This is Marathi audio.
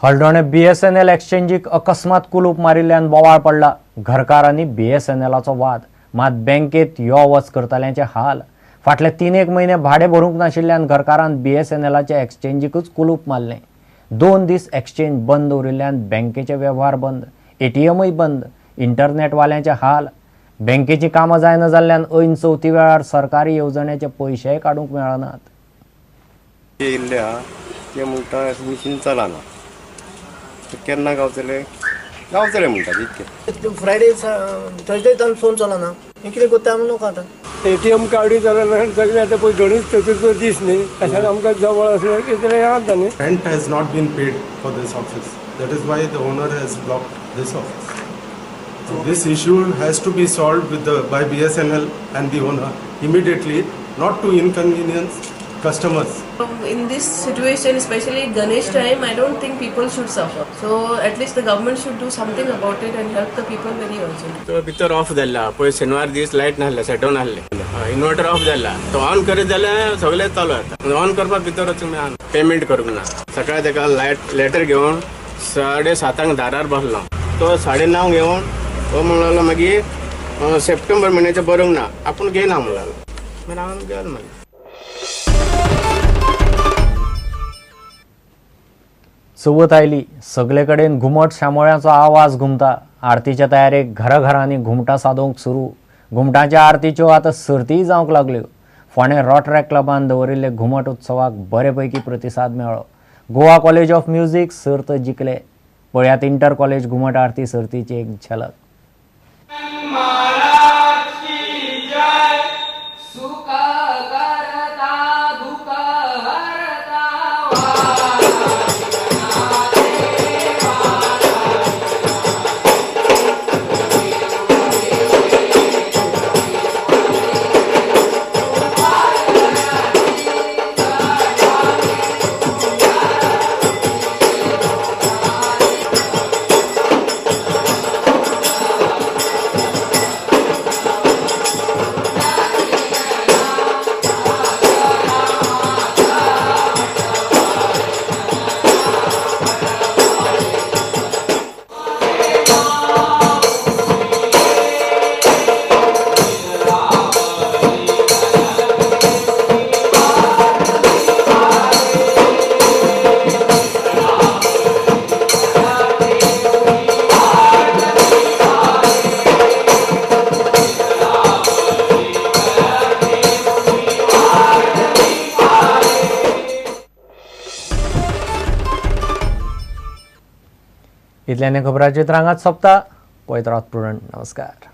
हळदोणे BSNL एक्सचेंजीक अकस्मात कुलूप मारिल्ल्यान बोवाळ पडला। घरकार आनी BSNLाचो वाद। मात बँकेत यो वच करतल्यांचे हाल। फाटले 3 म्हयने भाडे भरूंक नाशिल्ल्यान घरकारान BSNLाच्या एक्सचेंजीकूच कुलूप मारलें। 2 दीस एक्सचेंज बंद दवरिल्ल्यान बँकेचे वेव्हार बंद, ATMय बंद, इंटरनेट वाल्यांचे हाल। बँकेची कामां जायना जाल्ल्यान ऐन चवथी वेळार सरकारी येवजण्याचे पयशेय काडूंक मेळनात। ते म्हणटा मिशीन चलना, केन्ना गावतले गावतले म्हणटात इतके। फ्रायडे थर्सडे फोन चलना, हे कितें कोत्ता आमी लोक आतां। ATM कार्ड जाल्यार सगळे आतां पळय गणेश चतुर्थीचो दीस न्ही, तशेंच आमकां जवळ आसल्यार कितें येता न्ही। Rent has not been paid for this office. That is why the owner has blocked this office. So this issue has to be solved by BSNL and the owner immediately, not to inconvenience customers. In this situation, especially Ganesh time, I don't think people should suffer. So at least the government should do something about it and help the people very urgently. तो भितर ऑफ जाला पळय, शेनवार दीस लायट नासले, शटडावन आसले, इन्वर्टर ऑफ जाला, तो ऑन करीत जाल्यार सगळे चालू जाता। ऑन करपाक भितर तुमी पेमेंट करूंक ना। सकाळी ताका लेटर घेवन 7:30 दारार बसलो, तो 9:30 घेवन तो म्हणलो मागीर सप्टेंबर म्हयन्याचे बरोंक ना, आपूण घेयना म्हणलो, मागीर हांवें गेलो मागीर। चवथ आयली, सगळे कडेन घुमट शामेळ्याचो आवाज घुमता। आरतीच्या तयारेक घराघरांनी घुमटां सादोवंक सुरू। घुमटांच्या आरतीच्यो आतां सर्तीय जावंक लागल्यो। फोंडें रोटरॅक क्लबान दवरिल्ले घुमट उत्सवाक बरेपैकी प्रतिसाद मेळ्ळो। गोवा कॉलेज ऑफ म्युझिक सर्त जिखले। पळयात इंटर कॉलेज घुमट आरती सर्तीची एक झलक। इतल्याने खबरांची तरंगात सोंपता। पळयत रावत प्रुडंट। नमस्कार।